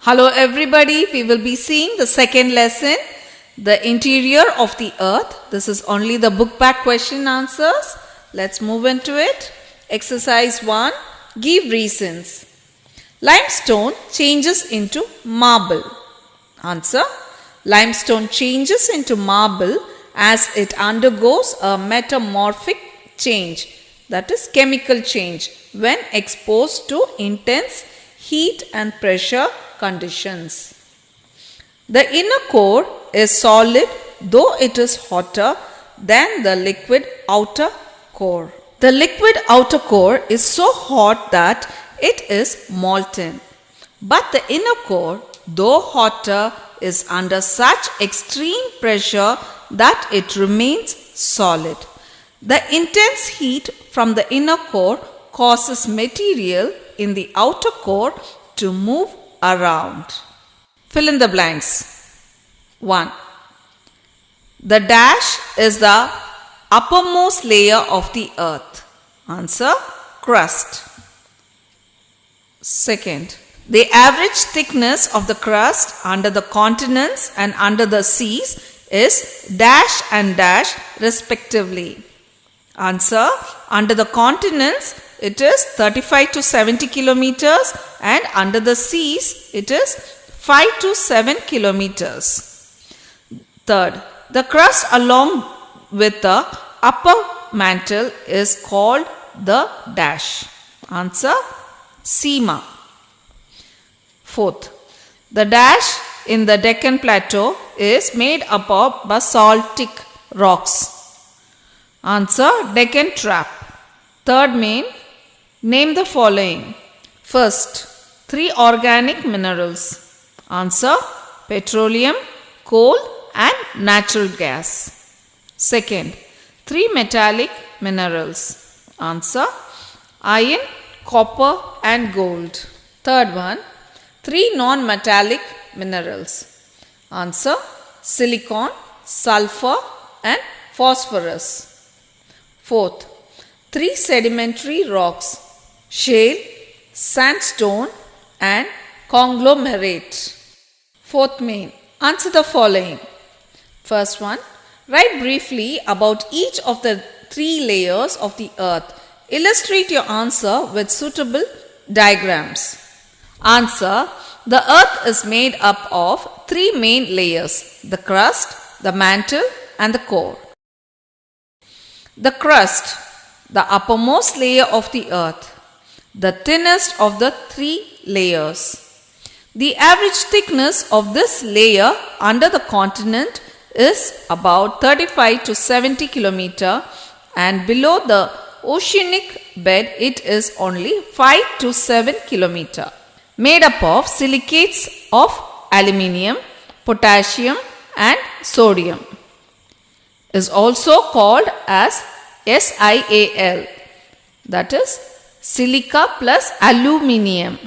Hello everybody, we will be seeing the second lesson, the interior of the earth. This is only the book back question answers. Let's move into it. Exercise 1, give reasons. Limestone changes into marble. Answer, limestone changes into marble as it undergoes a metamorphic change, that is chemical change, when exposed to intense heat and pressure conditions. The inner core is solid, though it is hotter than the liquid outer core. The liquid outer core is so hot that it is molten, but the inner core, though hotter, is under such extreme pressure that it remains solid. The intense heat from the inner core causes material in the outer core to move around. Fill in the blanks. 1. The dash is the uppermost layer of the earth. Answer, crust. 2. The average thickness of the crust under the continents and under the seas is dash and dash respectively. Answer, under the continents it is 35 to 70 kilometers and under the seas it is 5 to 7 kilometers. 3. The crust along with the upper mantle is called the dash. Answer, seema. 4. The dash in the Deccan Plateau is made up of basaltic rocks. Answer, Deccan Trap. 3rd main, name the following. First, 3 organic minerals. Answer, petroleum, coal and natural gas. 2nd, 3 metallic minerals. Answer, iron, copper and gold. 3rd one, 3 non-metallic minerals. Answer, silicon, sulfur and phosphorus. 4th, 3 sedimentary rocks, shale, sandstone and conglomerate. 4th main, answer the following. First one, write briefly about each of the 3 layers of the earth. Illustrate your answer with suitable diagrams. Answer, the earth is made up of 3 main layers, the crust, the mantle and the core. The crust, the uppermost layer of the earth, the thinnest of the 3 layers. The average thickness of this layer under the continent is about 35 to 70 kilometer and below the oceanic bed it is only 5 to 7 kilometer. Made up of silicates of aluminium, potassium and sodium. Is also called as SiAl, that is silica plus aluminium.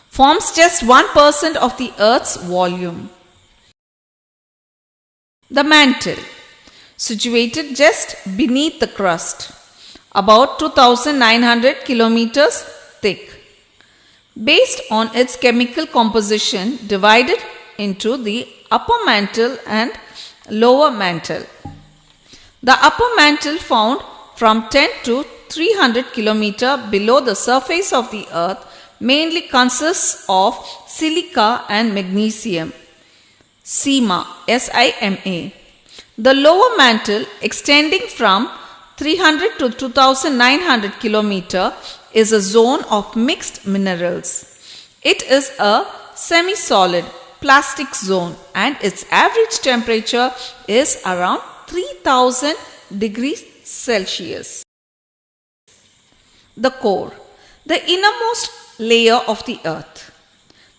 Forms just 1% of the earth's volume. The mantle, situated just beneath the crust, about 2900 kilometers thick. Based on its chemical composition, divided into the upper mantle and lower mantle. The upper mantle, found from 10 to 300 kilometer below the surface of the earth, mainly consists of silica and magnesium, seema, SiMa. The lower mantle, extending from 300 to 2900 kilometer, is a zone of mixed minerals. It is a semi-solid plastic zone and its average temperature is around 3000 degrees Celsius. The core, the innermost layer of the earth.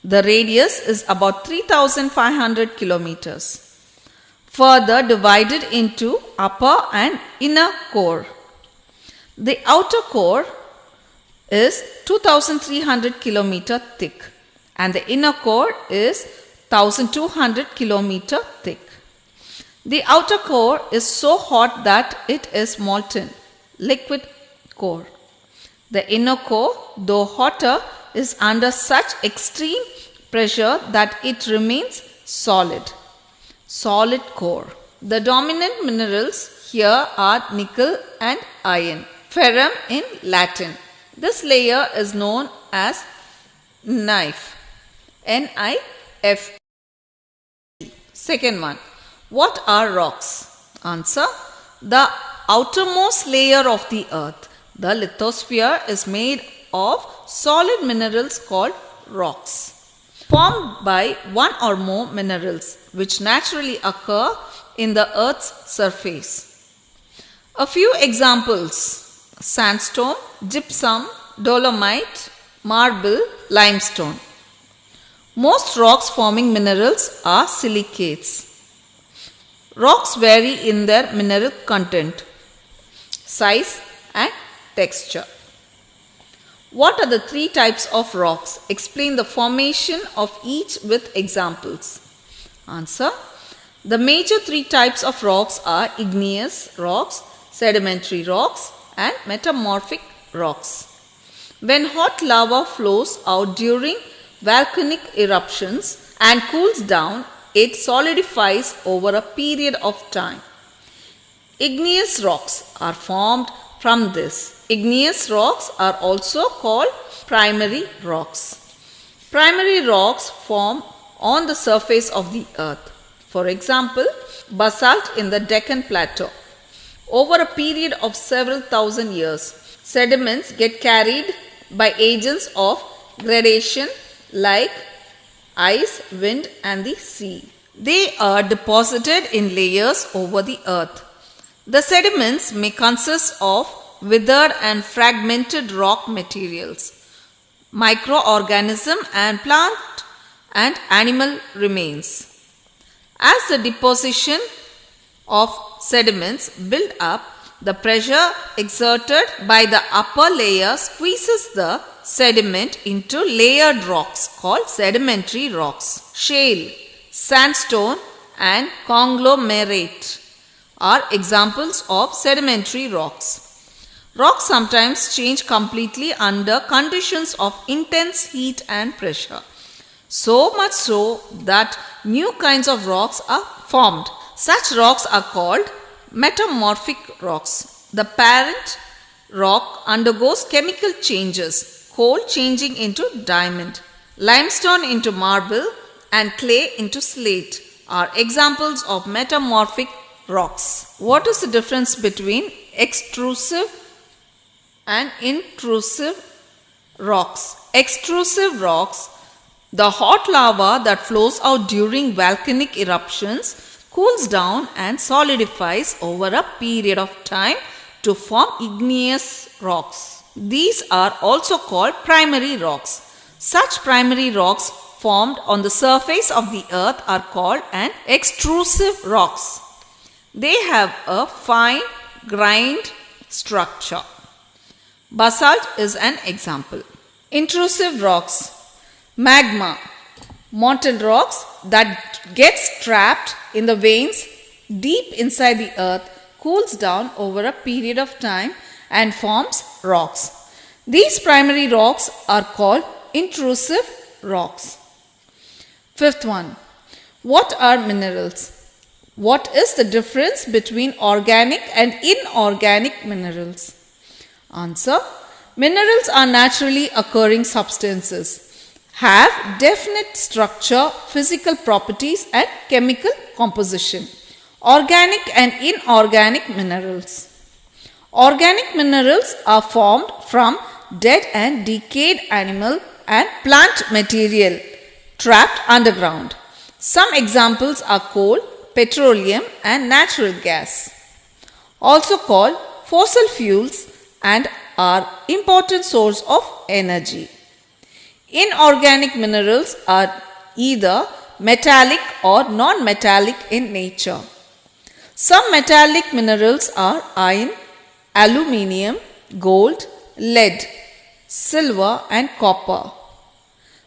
The radius is about 3500 kilometers. Further divided into upper and inner core. The outer core is 2300 kilometer thick and the inner core is 1200 kilometer thick. The outer core is so hot that it is molten, liquid core. The inner core, though hotter, is under such extreme pressure that it remains solid. Solid core. The dominant minerals here are nickel and iron. Ferrum in Latin. This layer is known as NIF. N-I-F. Second one. What are rocks? Answer. The outermost layer of the earth. The lithosphere is made of solid minerals called rocks, formed by one or more minerals which naturally occur in the earth's surface. A few examples: sandstone, gypsum, dolomite, marble, limestone. Most rocks forming minerals are silicates. Rocks vary in their mineral content, size and texture. What are the three types of rocks? Explain the formation of each with examples. Answer. The major three types of rocks are igneous rocks, sedimentary rocks and metamorphic rocks. When hot lava flows out during volcanic eruptions and cools down, it solidifies over a period of time. Igneous rocks are formed from this. Igneous rocks are also called primary rocks. Primary rocks form on the surface of the earth. For example, basalt in the Deccan Plateau. Over a period of several thousand years, sediments get carried by agents of gradation like ice, wind and the sea. They are deposited in layers over the earth. The sediments may consist of withered and fragmented rock materials, microorganism and plant and animal remains. As the deposition of sediments build up, the pressure exerted by the upper layer squeezes the sediment into layered rocks called sedimentary rocks. Shale, sandstone and conglomerate are examples of sedimentary rocks. Rocks sometimes change completely under conditions of intense heat and pressure. So much so that new kinds of rocks are formed. Such rocks are called metamorphic rocks. The parent rock undergoes chemical changes, coal changing into diamond, limestone into marble and clay into slate are examples of metamorphic rocks. What is the difference between extrusive and intrusive rocks? Extrusive rocks, the hot lava that flows out during volcanic eruptions, cools down and solidifies over a period of time to form igneous rocks. These are also called primary rocks. Such primary rocks formed on the surface of the earth are called an extrusive rocks. They have a fine grained structure. Basalt is an example. Intrusive rocks, magma, molten rocks that gets trapped in the veins deep inside the earth, cools down over a period of time and forms rocks. These primary rocks are called intrusive rocks. Fifth one, what are minerals? What is the difference between organic and inorganic minerals? Answer. Minerals are naturally occurring substances, have definite structure, physical properties and chemical composition. Organic and inorganic minerals. Organic minerals are formed from dead and decayed animal and plant material trapped underground. Some examples are coal, petroleum and natural gas, also called fossil fuels, and are important source of energy. Inorganic minerals are either metallic or non-metallic in nature. Some metallic minerals are iron, aluminium, gold, lead, silver and copper.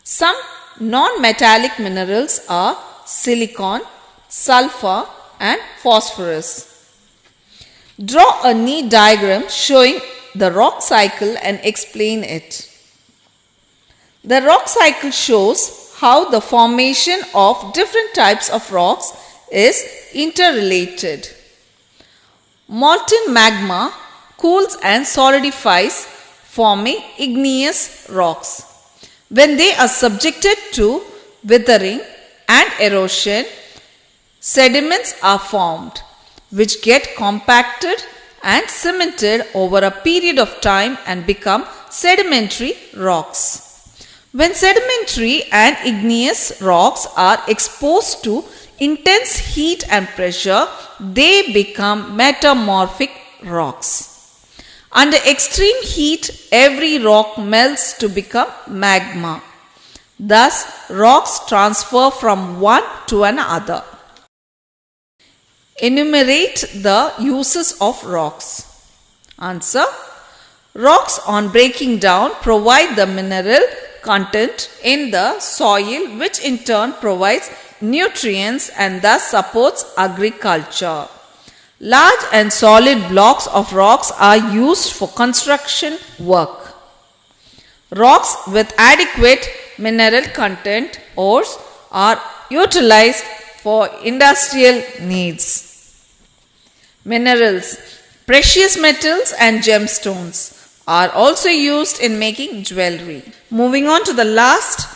Some non-metallic minerals are silicon, sulfur and phosphorus. Draw a neat diagram showing the rock cycle and explain it. The rock cycle shows how the formation of different types of rocks is interrelated. Molten magma cools and solidifies, forming igneous rocks. When they are subjected to weathering and erosion, sediments are formed, which get compacted and cemented over a period of time and become sedimentary rocks. When sedimentary and igneous rocks are exposed to intense heat and pressure, they become metamorphic rocks. Under extreme heat, every rock melts to become magma. Thus, rocks transfer from one to another. Enumerate the uses of rocks. Answer. Rocks on breaking down provide the mineral content in the soil, which in turn provides nutrients and thus supports agriculture. Large and solid blocks of rocks are used for construction work. Rocks with adequate mineral content, ores, are utilized for industrial needs. Minerals, precious metals and gemstones are also used in making jewelry. Moving on to the last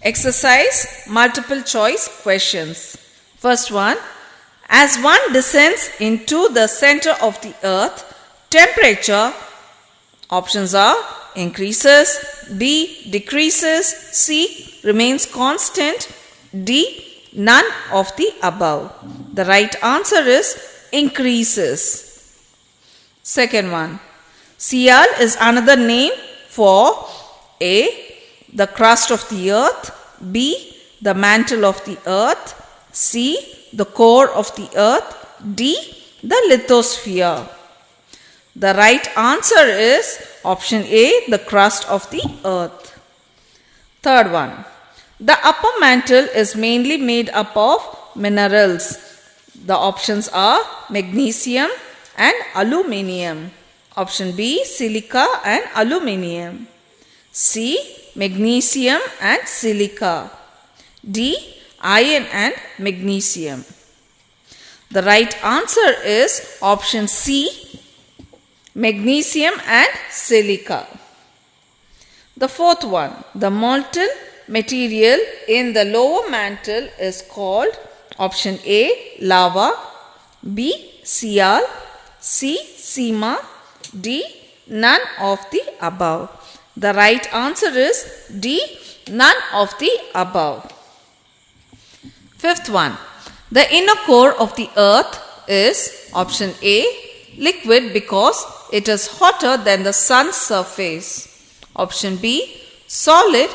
exercise, multiple choice questions. First one, as one descends into the center of the earth, temperature, options are increases, B decreases, C remains constant, D none of the above. The right answer is increases. Second one, Sial is another name for A, the crust of the earth, B, the mantle of the earth, C, the core of the earth, D, the lithosphere. The right answer is option A, the crust of the earth. Third one, the upper mantle is mainly made up of minerals. The options are magnesium and aluminium. Option B, silica and aluminium. C, magnesium and silica. D, iron and magnesium. The right answer is option C, magnesium and silica. The fourth one, the molten material in the lower mantle is called option A, lava, B, sial, C, sima, D, none of the above. The right answer is D, none of the above. Fifth one, the inner core of the earth is option A, liquid because it is hotter than the sun's surface. Option B, solid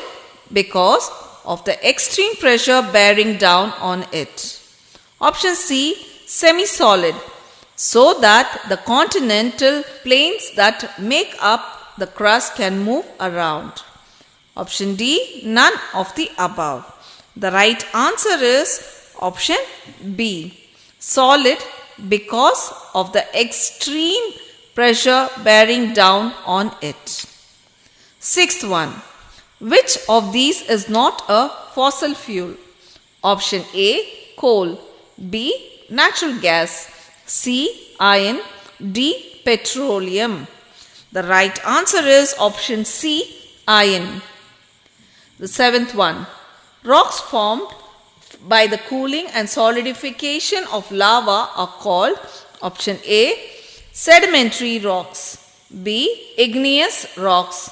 because of the extreme pressure bearing down on it. Option C, semi-solid, so that the continental plains that make up the crust can move around. Option D, none of the above. The right answer is option B, solid because of the extreme pressure bearing down on it. Sixth one, which of these is not a fossil fuel? Option A, coal, B, natural gas, C, iron, D, petroleum. The right answer is option C, iron. The seventh one, rocks formed by the cooling and solidification of lava are called option A, sedimentary rocks, B, igneous rocks,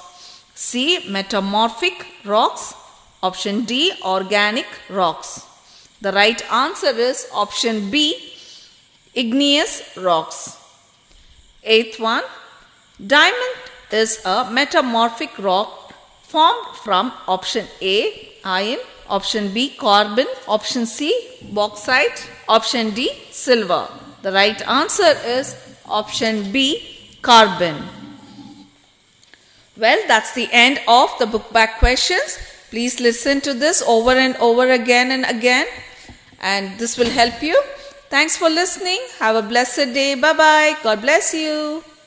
C, metamorphic rocks, option D, organic rocks. The right answer is option B, igneous rocks. Eighth one, diamond is a metamorphic rock formed from option A, iron, option B, carbon, option C, bauxite, option D, silver. The right answer is option B, carbon. Well, that's the end of the book back questions. Please listen to this over and over again and again, and this will help you. Thanks for listening. Have a blessed day. Bye-bye. God bless you.